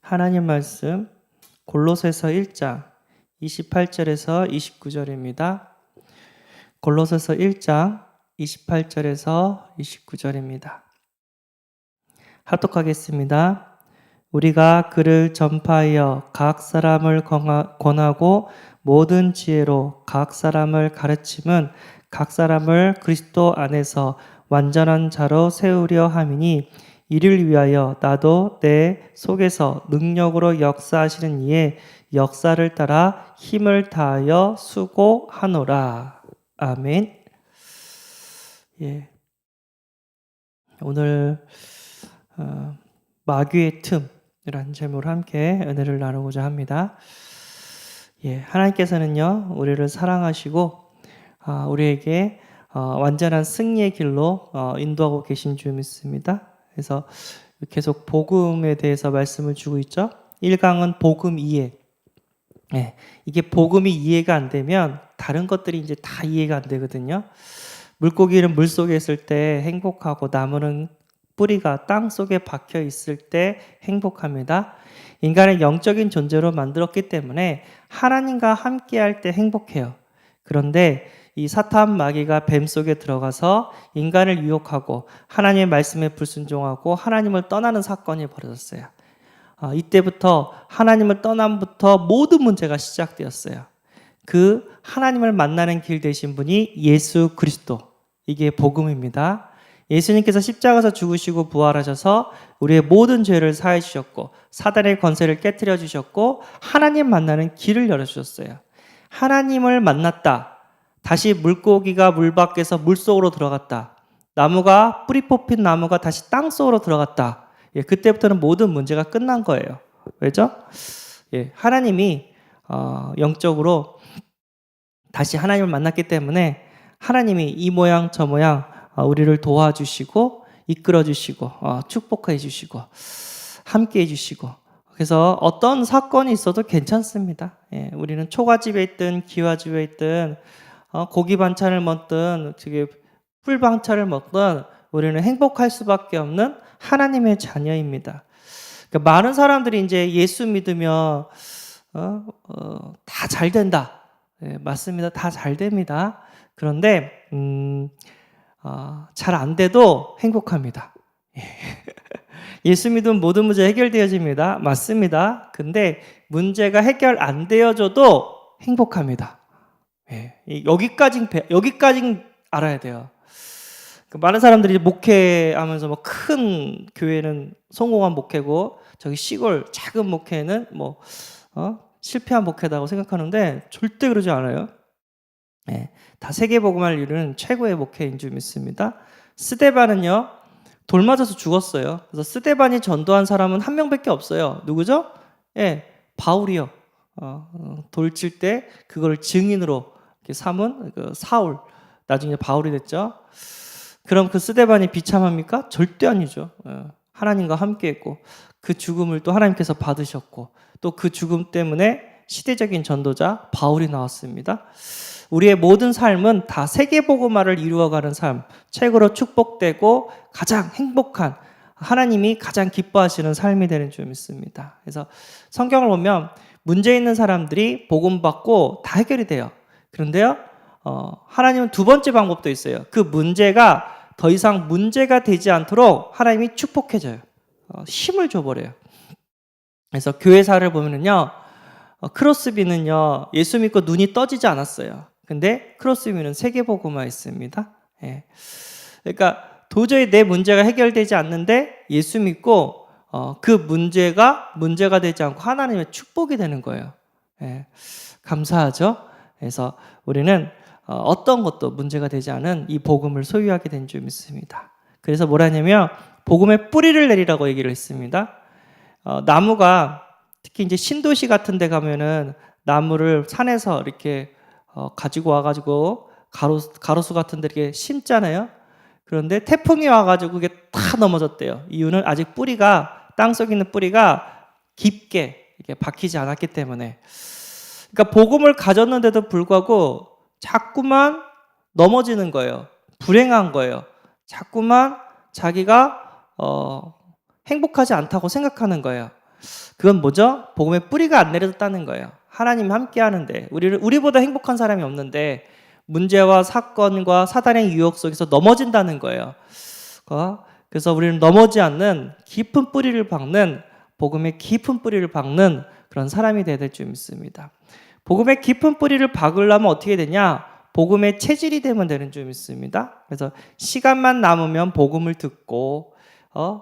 하나님 말씀 골로새서 1장 28절에서 29절입니다. 골로새서 1장 28절에서 29절입니다. 합독하겠습니다. 우리가 그를 전파하여 각 사람을 권하고 모든 지혜로 각 사람을 가르침은 각 사람을 그리스도 안에서 완전한 자로 세우려 함이니 이를 위하여 나도 내 속에서 능력으로 역사하시는 이의 역사를 따라 힘을 다하여 수고하노라. 아멘. 예. 오늘 마귀의 틈이라는 제목으로 함께 은혜를 나누고자 합니다. 예, 하나님께서는요 우리를 사랑하시고 우리에게 완전한 승리의 길로 인도하고 계신 줄 믿습니다. 그래서 계속 복음에 대해서 말씀을 주고 있죠. 1강은 복음 이해. 예, 이게 복음이 이해가 안 되면 다른 것들이 이제 다 이해가 안 되거든요. 물고기는 물 속에 있을 때 행복하고 나무는 뿌리가 땅 속에 박혀 있을 때 행복합니다. 인간은 영적인 존재로 만들었기 때문에 하나님과 함께 할 때 행복해요. 그런데 이 사탄 마귀가 뱀 속에 들어가서 인간을 유혹하고 하나님의 말씀에 불순종하고 하나님을 떠나는 사건이 벌어졌어요. 이때부터 하나님을 떠남부터 모든 문제가 시작되었어요. 그 하나님을 만나는 길 되신 분이 예수 그리스도, 이게 복음입니다. 예수님께서 십자가에서 죽으시고 부활하셔서 우리의 모든 죄를 사해 주셨고 사단의 권세를 깨뜨려 주셨고 하나님 만나는 길을 열어주셨어요. 하나님을 만났다. 다시 물고기가 물 밖에서 물속으로 들어갔다. 나무가 뿌리 뽑힌 나무가 다시 땅속으로 들어갔다. 예, 그때부터는 모든 문제가 끝난 거예요. 왜죠? 예, 하나님이 영적으로 다시 하나님을 만났기 때문에 하나님이 이 모양 저 모양 우리를 도와주시고 이끌어주시고 축복해 주시고 함께해 주시고 그래서 어떤 사건이 있어도 괜찮습니다. 예, 우리는 초가집에 있든 기와집에 있든 고기 반찬을 먹든 풀 반찬을 먹든 우리는 행복할 수밖에 없는 하나님의 자녀입니다. 그러니까 많은 사람들이 이제 예수 믿으면 다 잘 된다. 예, 맞습니다. 다 잘 됩니다. 그런데 잘 안 돼도 행복합니다. 예. 예수 믿으면 모든 문제 해결되어집니다. 맞습니다. 근데 문제가 해결 안 되어져도 행복합니다. 예. 여기까지 알아야 돼요. 많은 사람들이 목회하면서 뭐 큰 교회는 성공한 목회고 저기 시골 작은 목회는 실패한 목회다고 생각하는데 절대 그러지 않아요. 예, 다 세계복음을 이루는 최고의 목회인 줄 믿습니다. 스데반은요 돌 맞아서 죽었어요. 그래서 스데반이 전도한 사람은 한 명밖에 없어요. 누구죠? 예, 바울이요. 돌 칠 때 그걸 증인으로 삼은 그 사울, 나중에 바울이 됐죠. 그럼 그 스데반이 비참합니까? 절대 아니죠. 하나님과 함께했고 그 죽음을 또 하나님께서 받으셨고 또 그 죽음 때문에 시대적인 전도자 바울이 나왔습니다. 우리의 모든 삶은 다 세계복음화를 이루어가는 삶, 최고로 축복되고 가장 행복한 하나님이 가장 기뻐하시는 삶이 되는 줄 믿습니다. 그래서 성경을 보면 문제 있는 사람들이 복음 받고 다 해결이 돼요. 그런데요, 하나님은 두 번째 방법도 있어요. 그 문제가 더 이상 문제가 되지 않도록 하나님이 축복해줘요. 힘을 줘버려요. 그래서 교회사를 보면은요, 크로스비는요, 예수 믿고 눈이 떠지지 않았어요. 근데 크로스비는 세계복음화했습니다. 예. 그러니까 도저히 내 문제가 해결되지 않는데 예수 믿고 그 문제가 되지 않고 하나님의 축복이 되는 거예요. 예. 감사하죠? 그래서 우리는 어떤 것도 문제가 되지 않은 이 복음을 소유하게 된 줄 믿습니다. 그래서 뭐라 하냐면 복음의 뿌리를 내리라고 얘기를 했습니다. 나무가 특히 이제 신도시 같은 데 가면은 나무를 산에서 이렇게 가지고 와가지고 가로수 같은 데 이렇게 심잖아요. 그런데 태풍이 와가지고 그게 다 넘어졌대요. 이유는 아직 땅속에 있는 뿌리가 깊게 이렇게 박히지 않았기 때문에. 그러니까 복음을 가졌는데도 불구하고 자꾸만 넘어지는 거예요. 불행한 거예요. 자꾸만 자기가 행복하지 않다고 생각하는 거예요. 그건 뭐죠? 복음의 뿌리가 안 내려졌다는 거예요. 하나님 함께 하는데 우리보다 행복한 사람이 없는데 문제와 사건과 사단의 유혹 속에서 넘어진다는 거예요. 그래서 우리는 넘어지 않는 깊은 뿌리를 박는, 복음의 깊은 뿌리를 박는 그런 사람이 되어야 될 줄 믿습니다. 복음의 깊은 뿌리를 박으려면 어떻게 되냐? 복음의 체질이 되면 되는 줄 믿습니다. 그래서 시간만 남으면 복음을 듣고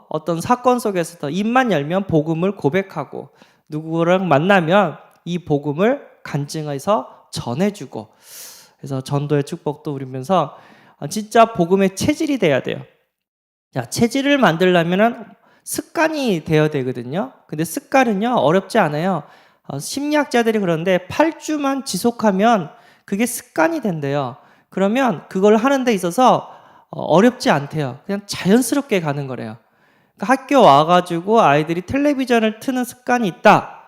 어떤 사건 속에서 입만 열면 복음을 고백하고 누구랑 만나면 이 복음을 간증해서 전해주고, 그래서 전도의 축복도 누리면서 진짜 복음의 체질이 돼야 돼요. 자, 체질을 만들려면 습관이 되어야 되거든요. 근데 습관은요 어렵지 않아요. 심리학자들이 그런데 8주만 지속하면 그게 습관이 된대요. 그러면 그걸 하는 데 있어서 어렵지 않대요. 그냥 자연스럽게 가는 거래요. 그러니까 학교 와가지고 아이들이 텔레비전을 트는 습관이 있다.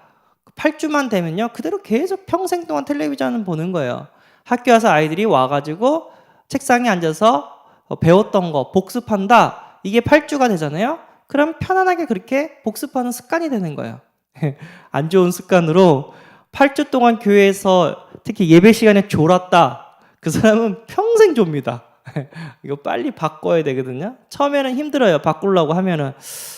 8주만 되면요 그대로 계속 평생 동안 텔레비전을 보는 거예요. 학교 와서 아이들이 와가지고 책상에 앉아서 배웠던 거 복습한다. 이게 8주가 되잖아요. 그럼 편안하게 그렇게 복습하는 습관이 되는 거예요. 안 좋은 습관으로 8주 동안 교회에서 특히 예배 시간에 졸았다. 그 사람은 평생 좁니다. 이거 빨리 바꿔야 되거든요. 처음에는 힘들어요. 바꾸려고 하면은.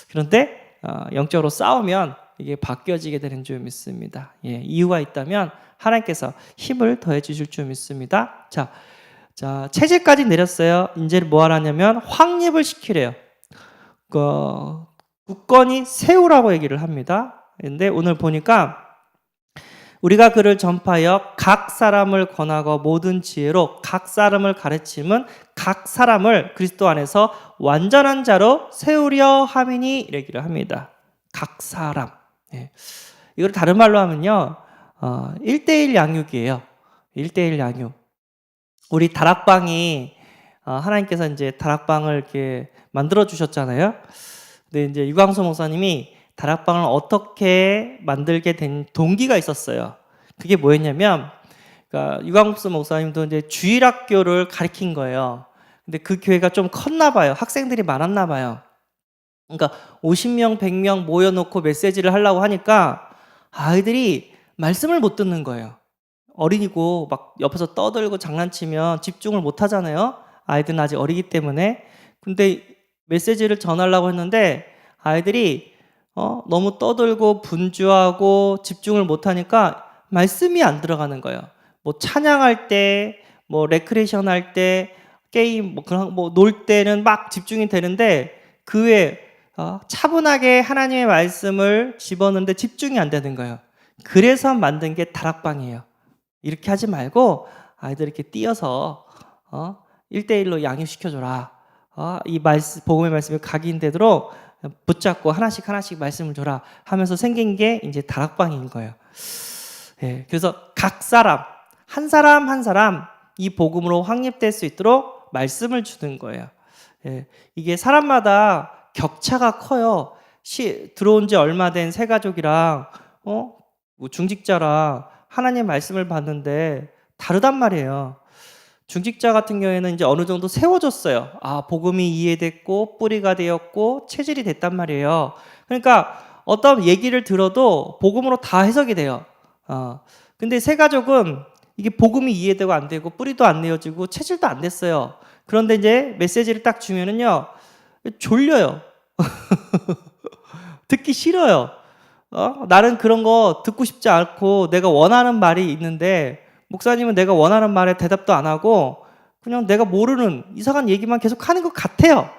그런데 영적으로 싸우면 이게 바뀌어지게 되는 줄 믿습니다. 예, 이유가 있다면 하나님께서 힘을 더해 주실 줄 믿습니다. 자, 체질까지 내렸어요. 이제 뭐 하라냐면 확립을 시키래요. 굳건히 세우라고 얘기를 합니다. 근데 오늘 보니까 우리가 그를 전파하여 각 사람을 권하고 모든 지혜로 각 사람을 가르침은 각 사람을 그리스도 안에서 완전한 자로 세우려 함이니 이라기를 합니다. 각 사람. 네. 이걸 다른 말로 하면요, 1:1 양육이에요. 1:1 양육. 우리 다락방이 하나님께서 이제 다락방을 이렇게 만들어 주셨잖아요. 근데 이제 유광수 목사님이 다락방을 어떻게 만들게 된 동기가 있었어요. 그게 뭐였냐면, 그러니까 유광수 목사님도 이제 주일학교를 가르친 거예요. 근데 그 교회가 좀 컸나 봐요. 학생들이 많았나 봐요. 그러니까 50명, 100명 모여놓고 메시지를 하려고 하니까 아이들이 말씀을 못 듣는 거예요. 어린이고 막 옆에서 떠들고 장난치면 집중을 못 하잖아요. 아이들은 아직 어리기 때문에. 근데 메시지를 전하려고 했는데 아이들이 너무 떠들고 분주하고 집중을 못 하니까 말씀이 안 들어가는 거예요. 뭐 찬양할 때, 뭐 레크레이션 할 때, 게임 뭐 놀 때는 막 집중이 되는데 그 외에 차분하게 하나님의 말씀을 집어넣는데 집중이 안 되는 거예요. 그래서 만든 게 다락방이에요. 이렇게 하지 말고 아이들 이렇게 띄어서 1:1로 양육시켜줘라. 이 말씀, 복음의 말씀이 각인되도록 붙잡고 하나씩 말씀을 줘라 하면서 생긴 게 이제 다락방인 거예요. 예, 그래서 각 사람, 한 사람 이 복음으로 확립될 수 있도록 말씀을 주는 거예요. 예, 이게 사람마다 격차가 커요. 들어온 지 얼마 된 새 가족이랑 뭐 중직자랑 하나님 말씀을 받는데 다르단 말이에요. 중직자 같은 경우에는 이제 어느 정도 세워졌어요. 복음이 이해됐고 뿌리가 되었고 체질이 됐단 말이에요. 그러니까 어떤 얘기를 들어도 복음으로 다 해석이 돼요. 근데 새 가족은 이게 복음이 이해되고 안 되고 뿌리도 안 내어지고 체질도 안 됐어요. 그런데 이제 메시지를 딱 주면은요, 졸려요. 듣기 싫어요. 나는 그런 거 듣고 싶지 않고 내가 원하는 말이 있는데 목사님은 내가 원하는 말에 대답도 안 하고 그냥 내가 모르는 이상한 얘기만 계속 하는 것 같아요.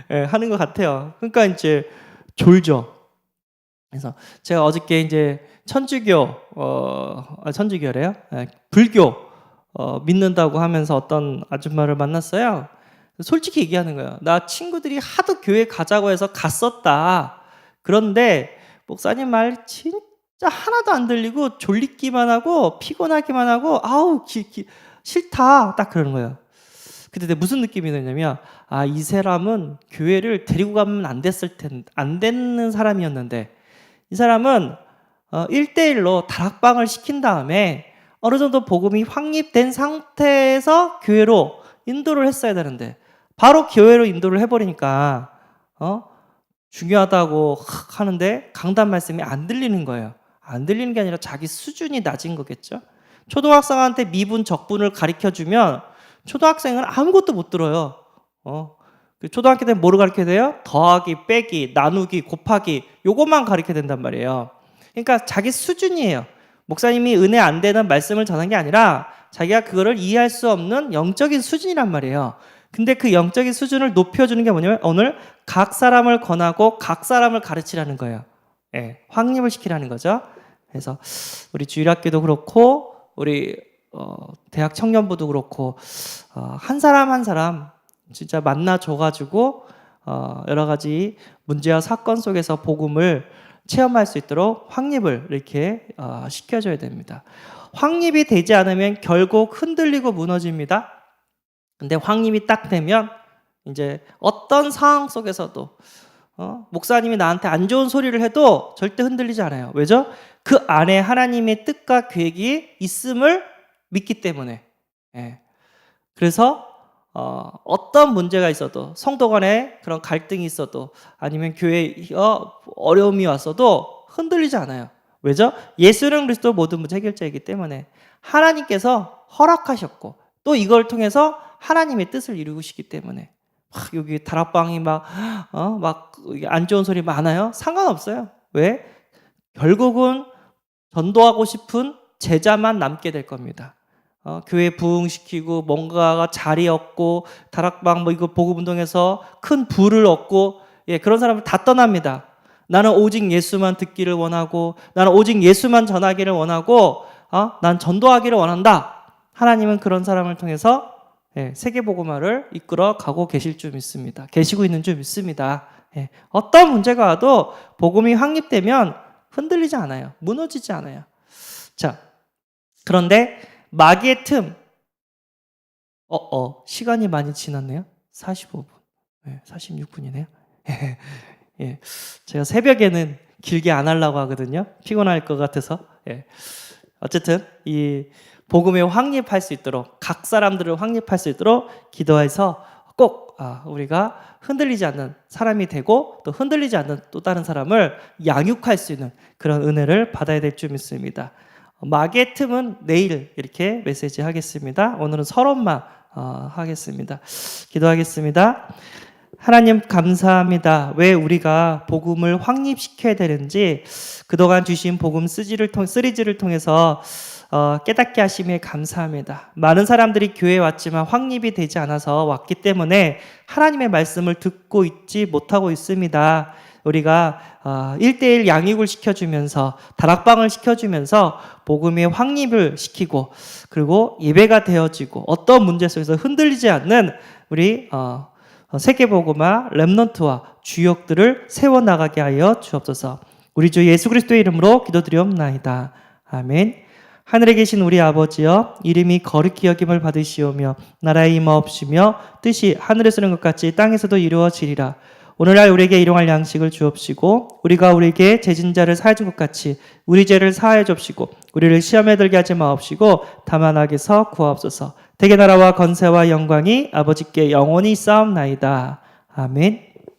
네, 하는 것 같아요. 그러니까 이제 졸죠. 그래서 제가 어저께 이제 천주교래요. 네, 불교 믿는다고 하면서 어떤 아줌마를 만났어요. 솔직히 얘기하는 거예요. 나 친구들이 하도 교회 가자고 해서 갔었다. 그런데 목사님 말 진짜 하나도 안 들리고 졸리기만 하고 피곤하기만 하고 아우 싫다. 딱 그러는 거예요. 근데 내가 무슨 느낌이 드냐면 이 사람은 교회를 데리고 가면 안 되는 사람이었는데 이 사람은 1:1로 다락방을 시킨 다음에 어느 정도 복음이 확립된 상태에서 교회로 인도를 했어야 되는데 바로 교회로 인도를 해버리니까 중요하다고 하는데 강단 말씀이 안 들리는 거예요. 안 들리는 게 아니라 자기 수준이 낮은 거겠죠. 초등학생한테 미분, 적분을 가르쳐주면 초등학생은 아무것도 못 들어요. 초등학교 때는 뭐를 가르쳐야 돼요? 더하기, 빼기, 나누기, 곱하기 요것만 가르쳐야 된단 말이에요. 그러니까 자기 수준이에요. 목사님이 은혜 안 되는 말씀을 전한 게 아니라 자기가 그거를 이해할 수 없는 영적인 수준이란 말이에요. 근데 그 영적인 수준을 높여주는 게 뭐냐면 오늘 각 사람을 권하고 각 사람을 가르치라는 거예요. 예, 확립을 시키라는 거죠. 그래서 우리 주일학교도 그렇고 우리 대학 청년부도 그렇고 한 사람 한 사람 진짜 만나줘가지고 여러 가지 문제와 사건 속에서 복음을 체험할 수 있도록 확립을 이렇게 시켜줘야 됩니다. 확립이 되지 않으면 결국 흔들리고 무너집니다. 근데 확립이 딱 되면 이제 어떤 상황 속에서도 목사님이 나한테 안 좋은 소리를 해도 절대 흔들리지 않아요. 왜죠? 그 안에 하나님의 뜻과 계획이 있음을 믿기 때문에. 예. 그래서 어떤 문제가 있어도 성도 간에 그런 갈등이 있어도 아니면 교회에 어려움이 왔어도 흔들리지 않아요. 왜죠? 예수는 그리스도 모든 문제 해결자이기 때문에 하나님께서 허락하셨고 또 이걸 통해서 하나님의 뜻을 이루시기 때문에 여기 다락방이 막 안 좋은 소리 많아요? 상관없어요. 왜? 결국은 전도하고 싶은 제자만 남게 될 겁니다. 교회 부흥시키고 뭔가가 자리 얻고 다락방 이거 복음운동에서 큰 부를 얻고 그런 사람을 다 떠납니다. 나는 오직 예수만 듣기를 원하고 나는 오직 예수만 전하기를 원하고 난 전도하기를 원한다. 하나님은 그런 사람을 통해서 세계복음화를 이끌어 가고 계실 줄 믿습니다. 계시고 있는 줄 믿습니다. 어떤 문제가 와도 복음이 확립되면 흔들리지 않아요. 무너지지 않아요. 자, 그런데 마귀의 틈. 시간이 많이 지났네요. 45분. 46분이네요. 제가 새벽에는 길게 안 하려고 하거든요. 피곤할 것 같아서. 어쨌든 이 복음에 확립할 수 있도록 각 사람들을 확립할 수 있도록 기도해서 꼭 우리가 흔들리지 않는 사람이 되고 또 흔들리지 않는 또 다른 사람을 양육할 수 있는 그런 은혜를 받아야 될 줄 믿습니다. 마귀의 틈은 내일 이렇게 메시지 하겠습니다. 오늘은 서론만 하겠습니다. 기도하겠습니다. 하나님 감사합니다. 왜 우리가 복음을 확립시켜야 되는지 그동안 주신 복음 시리즈를 통해서 깨닫게 하심에 감사합니다. 많은 사람들이 교회에 왔지만 확립이 되지 않아서 왔기 때문에 하나님의 말씀을 듣고 있지 못하고 있습니다. 우리가 1:1 양육을 시켜주면서 다락방을 시켜주면서 복음의 확립을 시키고 그리고 예배가 되어지고 어떤 문제 속에서 흔들리지 않는 우리 세계복음화 렘넌트와 주역들을 세워나가게 하여 주옵소서. 우리 주 예수 그리스도의 이름으로 기도드리옵나이다. 아멘. 하늘에 계신 우리 아버지여, 이름이 거룩히 여김을 받으시오며 나라의 임하옵시며 뜻이 하늘에서는 것 같이 땅에서도 이루어지리라. 오늘날 우리에게 일용할 양식을 주옵시고 우리가 우리에게 죄진 자를 사해 준 것 같이 우리 죄를 사하여 줍시고 우리를 시험에 들게 하지 마옵시고 다만 악에서 구하옵소서. 대개 나라와 건세와 영광이 아버지께 영원히 있사옵나이다. 아멘.